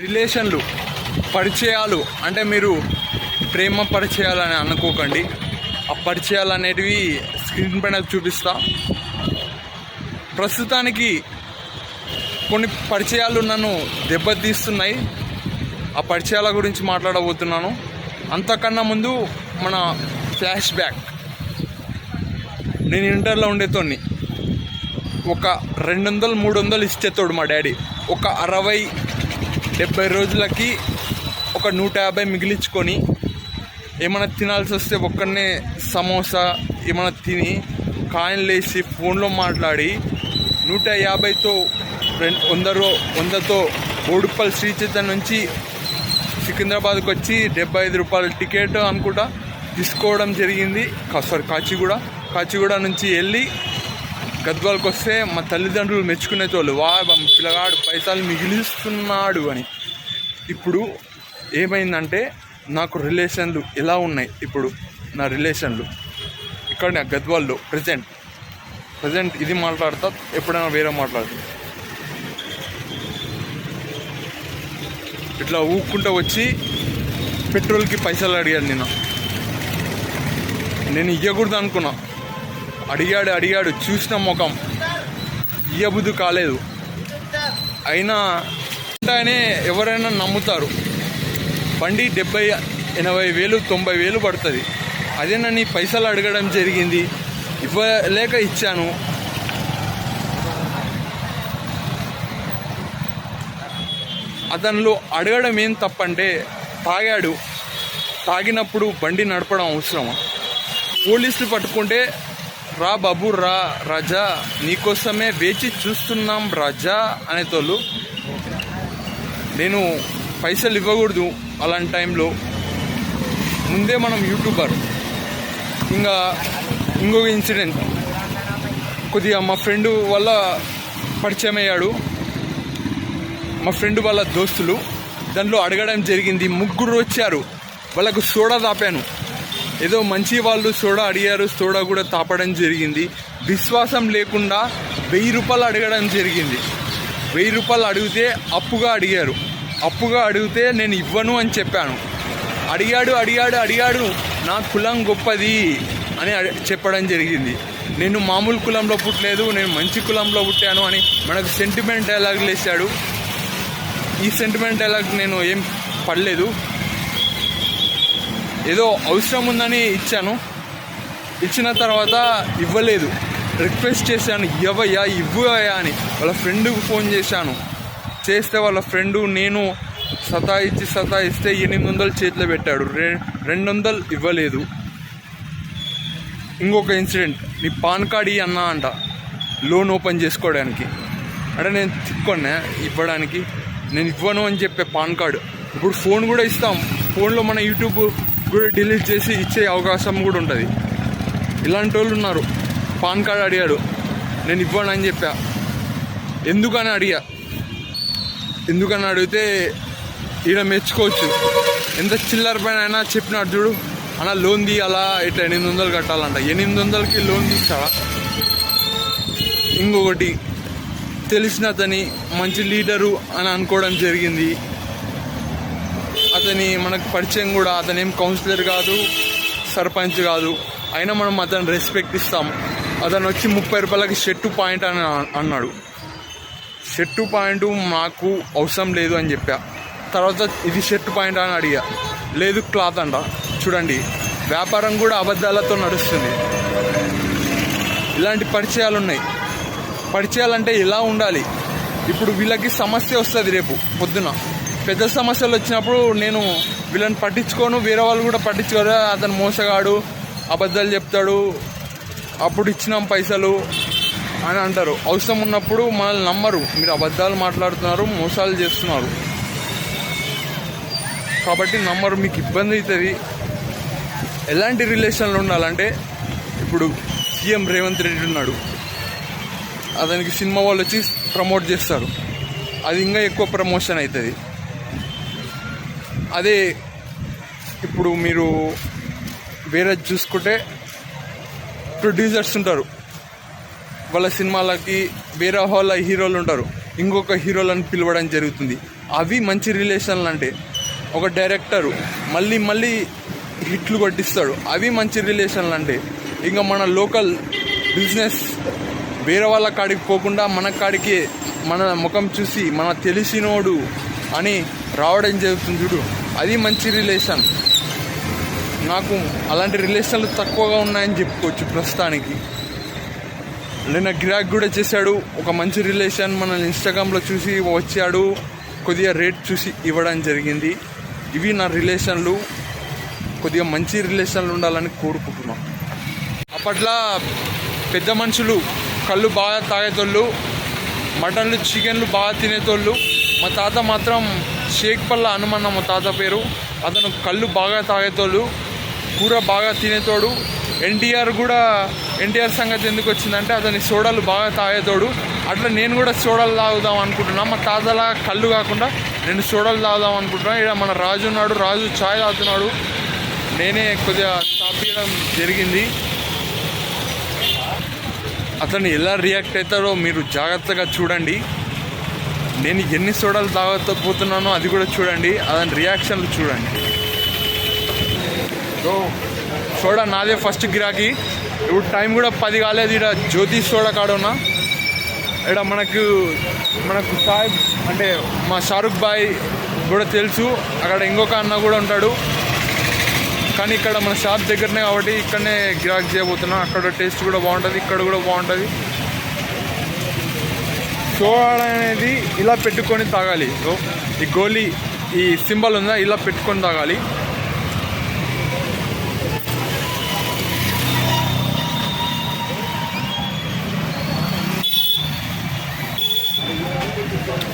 రిలేషన్లు, పరిచయాలు అంటే మీరు ప్రేమ పరిచయాలని అనుకోకండి. ఆ పరిచయాలు అనేటివి స్క్రీన్ పైన చూపిస్తా. ప్రస్తుతానికి కొన్ని పరిచయాలు నన్ను దెబ్బతీస్తున్నాయి. ఆ పరిచయాల గురించి మాట్లాడబోతున్నాను. అంతకన్నా ముందు మన ఫ్లాష్ బ్యాక్. నేను ఇంటర్లో ఉండేతోని ఒక 200-300 ఇచ్చేతోడు మా డాడీ. ఒక 60-70 రోజులకి ఒక 150 మిగిలించుకొని ఏమైనా తినాల్సి వస్తే ఒక్కనే సమోసా ఏమైనా తిని కాయిన్లు వేసి ఫోన్లో మాట్లాడి 150తో 100తో బోడుప్పల్ శ్రీ చైతన్య నుంచి సికింద్రాబాద్కి వచ్చి 75 రూపాయల టికెట్ అనుకుంటా తీసుకోవడం జరిగింది. కాచిగూడ నుంచి వెళ్ళి గద్వాల్కి వస్తే మా తల్లిదండ్రులు మెచ్చుకునేటోళ్ళు, వా పిల్లగాడు పైసలు మిగిలిస్తున్నాడు అని. ఇప్పుడు ఏమైందంటే నాకు రిలేషన్లు ఎలా ఉన్నాయి. ఇప్పుడు నా రిలేషన్లు ఇక్కడ నా గద్వాల్లో ప్రజెంట్ ఇది మాట్లాడతా, ఎప్పుడైనా వేరే మాట్లాడతా. ఇట్లా ఊక్కుంటూ వచ్చి పెట్రోల్కి పైసలు అడిగాడు. నేను ఇవ్వకూడదు అనుకున్నా. అడిగాడు చూసిన ముఖం ఇయ్యబుద్ధి కాలేదు. అయినా ఆయనే ఎవరైనా నమ్ముతారు. బండి 70-80 వేలు 90 వేలు పడుతుంది. అదే నన్ను పైసలు అడగడం జరిగింది. ఇవ్వలేక ఇచ్చాను. అతనిలో అడగడం ఏం తప్పంటే తాగినప్పుడు బండి నడపడం అవసరమా? పోలీసులు పట్టుకుంటే రా బాబు రా రాజా, నీకోసమే వేచి చూస్తున్నాం రాజా అనేతోళ్ళు. నేను పైసలు ఇవ్వకూడదు అలాంటి టైంలో. ముందే మనం యూట్యూబర్. ఇంకొక ఇన్సిడెంట్, కొద్దిగా మా ఫ్రెండ్ వల్ల పరిచయం అయ్యాడు. మా ఫ్రెండ్ వాళ్ళ దోస్తులు దాంట్లో అడగడం జరిగింది. 3 వచ్చారు. వాళ్ళకు సోడా తాపాను. ఏదో మంచి వాళ్ళు సోడా అడిగారు, సోడా కూడా తాపడం జరిగింది. విశ్వాసం లేకుండా 1000 రూపాయలు అడగడం జరిగింది. 1000 రూపాయలు అడిగితే అప్పుగా అడిగితే నేను ఇవ్వను అని చెప్పాను. అడిగాడు నా కులం గొప్పది అని చెప్పడం జరిగింది. నేను మామూలు కులంలో పుట్టలేదు, నేను మంచి కులంలో పుట్టాను అని మనకు సెంటిమెంట్ డైలాగులు వేసాడు. ఈ సెంటిమెంట్ డైలాగ్ నేను ఏం పడలేదు. ఏదో అవసరం ఉందని ఇచ్చాను. ఇచ్చిన తర్వాత ఇవ్వలేదు. రిక్వెస్ట్ చేశాను, ఇవ్వయా అని. వాళ్ళ ఫ్రెండ్కి ఫోన్ చేస్తే వాళ్ళ ఫ్రెండు నేను సతాయిస్తే 800 చేతిలో పెట్టాడు. 200 ఇవ్వలేదు. ఇంకొక ఇన్సిడెంట్, నీ పాన్ కార్డ్ అన్నా అంట లోన్ ఓపెన్ చేసుకోవడానికి. అంటే నేను తిక్కొన్నా ఇవ్వడానికి. నేను ఇవ్వను అని చెప్పే పాన్ కార్డు. ఇప్పుడు ఫోన్ కూడా ఇస్తాం. ఫోన్లో మన యూట్యూబ్ కూడా డిలీట్ చేసి ఇచ్చే అవకాశం కూడా ఉంటుంది. ఇలాంటి వాళ్ళు ఉన్నారు. పాన్ కార్డ్ అడిగాడు, నేను ఇవ్వను అని చెప్పా. ఎందుకని అడిగితే ఈయన మెచ్చుకోవచ్చు. ఎంత చిల్లర పైన అయినా చెప్పినాడు చూడు అన్న, లోన్ తీయాలా ఇట్లా 800 కట్టాలంట. 800కి లోన్ తీస్తాడా? ఇంకొకటి, తెలిసిన అతని మంచి లీడరు అని అనుకోవడం జరిగింది. అతని మనకు పరిచయం కూడా. అతను ఏం కౌన్సిలర్ కాదు, సర్పంచ్ కాదు. అయినా మనం అతను రెస్పెక్ట్ ఇస్తాం. అతను వచ్చి 30 రూపాయలకి షర్టు పాయింట్ అని అన్నాడు. షర్టు పాయింట్ నాకు అవసరం లేదు అని చెప్పా. తర్వాత ఇది షర్టు పాయింట్ అని అడిగా. లేదు క్లాత్ అంట. చూడండి, వ్యాపారం కూడా అబద్ధాలతో నడుస్తుంది. ఇలాంటి పరిచయాలు ఉన్నాయి. పరిచయాలంటే ఎలా ఉండాలి? ఇప్పుడు వీళ్ళకి సమస్య వస్తుంది రేపు పొద్దున. పెద్ద సమస్యలు వచ్చినప్పుడు నేను వీళ్ళని పట్టించుకోను, వేరే వాళ్ళు కూడా పట్టించుకోరు. అతను మోసగాడు, అబద్ధాలు చెప్తాడు, అప్పుడు ఇచ్చినాం పైసలు అని అంటారు. అవసరం ఉన్నప్పుడు మనల్ని నమ్మరు. మీరు అబద్ధాలు మాట్లాడుతున్నారు, మోసాలు చేస్తున్నారు కాబట్టి నమ్మరు, మీకు ఇబ్బంది అవుతుంది. ఎలాంటి రిలేషన్లు ఉండాలంటే, ఇప్పుడు సీఎం రేవంత్ రెడ్డి ఉన్నాడు. అతనికి సినిమా వాళ్ళు వచ్చి ప్రమోట్ చేస్తారు. అది ఇంకా ఎక్కువ ప్రమోషన్ అవుతుంది. అదే ఇప్పుడు మీరు వేరే చూసుకుంటే ప్రొడ్యూసర్స్ ఉంటారు. వాళ్ళ సినిమాలకి వేరే వాళ్ళ హీరోలు ఉంటారు. ఇంకొక హీరోలను పిలవడం జరుగుతుంది. అవి మంచి రిలేషన్లు. అంటే ఒక డైరెక్టరు మళ్ళీ మళ్ళీ హిట్లు కొట్టిస్తాడు, అవి మంచి రిలేషన్లు. అంటే ఇంకా మన లోకల్ బిజినెస్ వేరే వాళ్ళ కాడికి పోకుండా మన కాడికి మన ముఖం చూసి మన తెలిసినోడు అని రావడం జరుగుతుంది చూడు, అది మంచి రిలేషన్. నాకు అలాంటి రిలేషన్లు తక్కువగా ఉన్నాయని చెప్పుకోవచ్చు ప్రస్తుతానికి. నిన్న గిరాక్ కూడా చేశాడు, ఒక మంచి రిలేషన్. మన ఇన్స్టాగ్రామ్లో చూసి వచ్చాడు, కొద్దిగా రేట్ చూసి ఇవ్వడం జరిగింది. ఇవి నా రిలేషన్లు. కొద్దిగా మంచి రిలేషన్లు ఉండాలని కోరుకుంటున్నాను. అప్పట్లో పెద్ద మనుషులు కళ్ళు బాగా తాగేతోళ్ళు, మటన్లు చికెన్లు బాగా తినేతోళ్ళు. మా తాత మాత్రం షేక్పల్ల హనుమన్న మా తాత పేరు. అతను కళ్ళు బాగా తాగేతోళ్ళు, కూర బాగా తినేతోడు. ఎన్టీఆర్ సంగతి ఎందుకు వచ్చిందంటే అతని సోడాలు బాగా తాగేతోడు. అట్లా నేను కూడా సోడాలు తాగుదాం అనుకుంటున్నా. మా తాతలా కళ్ళు కాకుండా నేను సోడాలు తాగుదాం అనుకుంటున్నా. ఇక్కడ మన రాజు ఉన్నాడు, రాజు ఛాయ్ తాగుతున్నాడు. నేనే కొద్దిగా తాపించడం జరిగింది. అతను ఎలా రియాక్ట్ అవుతాడో మీరు జాగ్రత్తగా చూడండి. నేను ఎన్ని సోడాలు తాగకపోతున్నానో అది కూడా చూడండి, అతని రియాక్షన్లు చూడండి. సోడా నాదే ఫస్ట్ గిరాకీ. ఇప్పుడు టైం కూడా 10 కాలేదు. ఇక్కడ జ్యోతి సోడా కాడున్నా. ఇక్కడ మనకు సాహెబ్ అంటే మా షారుఖ్ బాయ్ కూడా తెలుసు. అక్కడ ఇంకొక అన్న కూడా ఉంటాడు. కానీ ఇక్కడ మన షాప్ దగ్గరనే కాబట్టి ఇక్కడనే గిరాకీ చేయబోతున్నా. అక్కడ టేస్ట్ కూడా బాగుంటుంది, ఇక్కడ కూడా బాగుంటుంది. సోడా అనేది ఇలా పెట్టుకొని తాగాలి. ఈ గోలీ ఈ సింబల్ ఉందా, ఇలా పెట్టుకొని తాగాలి.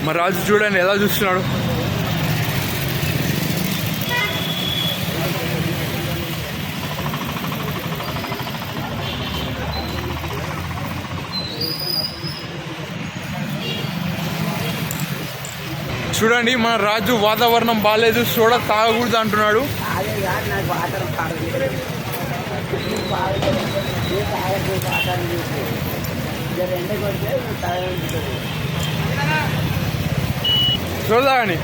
మా రాజు చూడండి ఎలా చూస్తున్నాడు. చూడండి మన రాజు వాతావరణం బాగాలేదు, సోడా తాగకూడదు అంటున్నాడు. చూడదాగని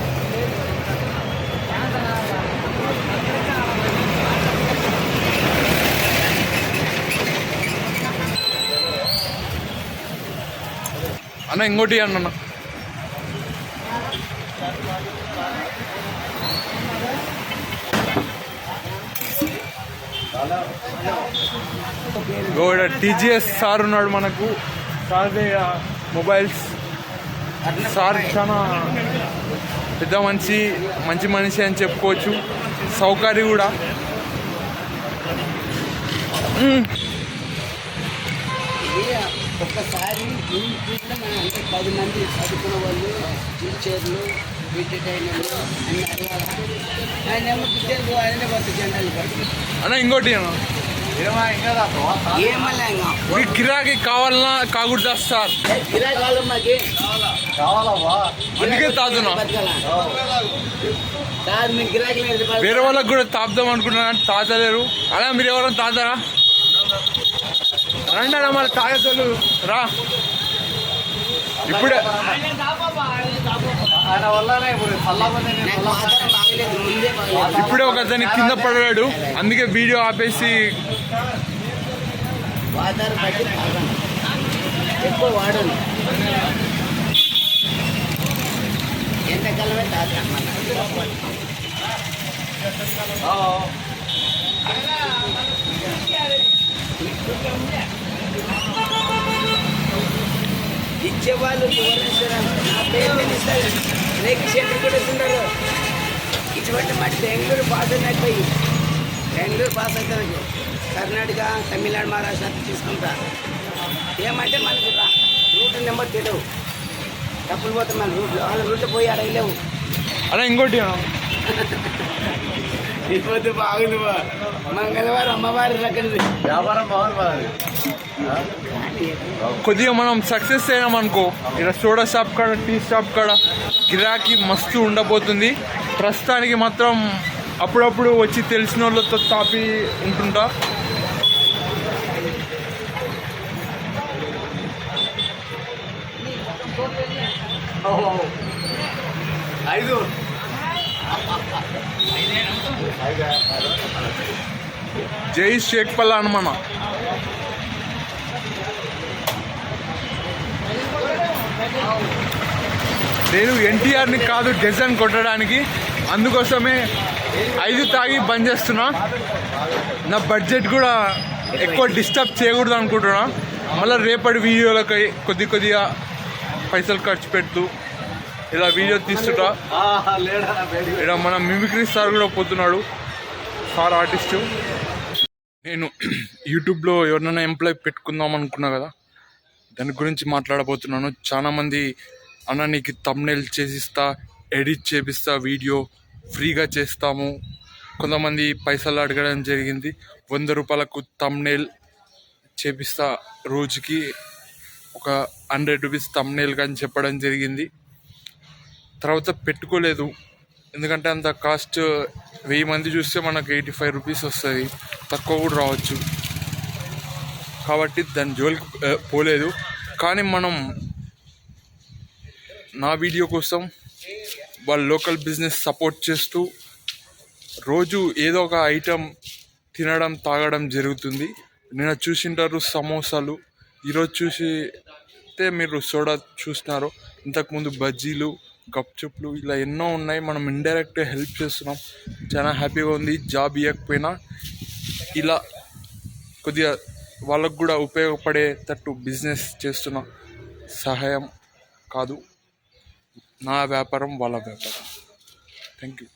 అన్న ఇంకోటి అన్న టీజీఎస్ సార్ ఉన్నాడు మనకు. సార్దే మొబైల్స్ సార్ చాలా పెద్ద మంచి మనిషి అని చెప్పుకోవచ్చు. సౌకర్యం కూడా. ఒక్కసారి అంటే 10 మంది చదువుకున్న వాళ్ళు, టీచర్లు, ఎంటర్టైనర్లు అన్ని ఆయనేమో టీచర్లు ఆయనే పడుతుంది జెండాలు పడుతుంది అన్న. ఇంకోటి గిరాకీ కావాలన్నా కాకూడదా సార్? గిరాకీ కావాలి, మాకి అందుకే తాగుతున్నా. సార్ మీ గిరాకీ వేరే వాళ్ళకి కూడా తాపుదాం అనుకుంటున్నా, తాతలేరు. అలా మీరు ఎవరైనా తాతారా? రండి అన్న మరి తాగేతోళ్ళు రా. ఇప్పుడే ఇప్పుడే ఒక అతని కింద పడ్డాడు, అందుకే వీడియో ఆపేసి. ఎక్కువ వాడను, ఎంతకాలమే తాత. ఇచ్చేవాళ్ళు నా పేరు ఇస్తారు, రేపు చేతులు కూడా ఇస్తున్నారు. ఇటువంటి మాట బెంగళూరు పాస్ అయిపోయి బెంగళూరు పాస్ అవుతారు. కర్ణాటక, తమిళనాడు, మహారాష్ట్ర తీసుకుంటా. ఏమంటే మనకి రూట్ నెంబర్ తెలియవు, డబ్బులు పోతాం మన రూట్లో. వాళ్ళ రూట్లో పోయి అడగలేవు. అలా ఇంకోటి ఇప్పుడు బాగుంది. మంగళవారం అమ్మవారి రకండి, వ్యాపారం బాగుంది. కొద్దిగా మనం సక్సెస్ అయినాం అనుకో, ఇక్కడ సోడా షాప్ కాడ, టీ షాప్ కాడ గిరాకీ మస్తు ఉండబోతుంది. ప్రస్తుతానికి మాత్రం అప్పుడప్పుడు వచ్చి తెలిసిన వాళ్ళతో తాపి ఉంటుంటా. ఐదు జై షేక్ పల్లా హనుమాన. నేను ఎన్టీఆర్ని కాదు డెజన్ కొట్టడానికి, అందుకోసమే 5 తాగి బంద్ చేస్తున్నా. నా బడ్జెట్ కూడా ఎక్కువ డిస్టర్బ్ చేయకూడదు అనుకుంటున్నా. మళ్ళీ రేపటి వీడియోలకి కొద్దిగా పైసలు ఖర్చు పెడుతూ ఇలా వీడియో తీస్తుంటా. ఇక్కడ మన మిమిక్రీ సార్ కూడా పోతున్నాడు, సార్ ఆర్టిస్టు. నేను యూట్యూబ్లో ఎవరినైనా ఎంప్లాయ్ పెట్టుకుందాం అనుకున్నా కదా, దాని గురించి మాట్లాడబోతున్నాను. చాలామంది అన్న నీకు థంబ్నెయిల్ చేసిస్తా, ఎడిట్ చేపిస్తా, వీడియో ఫ్రీగా చేస్తాము. కొంతమంది పైసలు అడగడం జరిగింది. 100 రూపాయలకు థంబ్నెయిల్ చేపిస్తా, రోజుకి ఒక 100 రూపీస్ థంబ్నెయిల్ కానీ చెప్పడం జరిగింది. తర్వాత పెట్టుకోలేదు, ఎందుకంటే అంత కాస్ట్ 1000 మంది చూస్తే మనకు 85 రూపీస్ వస్తుంది, తక్కువ కూడా రావచ్చు. కాబట్టి దాని జోలికి పోలేదు. కానీ మనం నా వీడియో కోసం వాళ్ళ లోకల్ బిజినెస్ సపోర్ట్ చేస్తూ రోజు ఏదో ఒక ఐటెం తినడం తాగడం జరుగుతుంది. నిన్న చూసింటారు సమోసాలు, ఈరోజు చూసితే మీరు సోడా చూసినారు, ఇంతకుముందు బజ్జీలు, గప్చుప్లు, ఇలా ఎన్నో ఉన్నాయి. మనం ఇండైరెక్ట్గా హెల్ప్ చేస్తున్నాం, చాలా హ్యాపీగా ఉంది. జాబ్ ఇవ్వకపోయినా ఇలా కొద్దిగా వాళ్ళకు కూడా ఉపయోగపడేటట్టు బిజినెస్ చేస్తున్న సహాయం కాదు, నా వ్యాపారం వాళ్ళ వ్యాపారం. Thank you.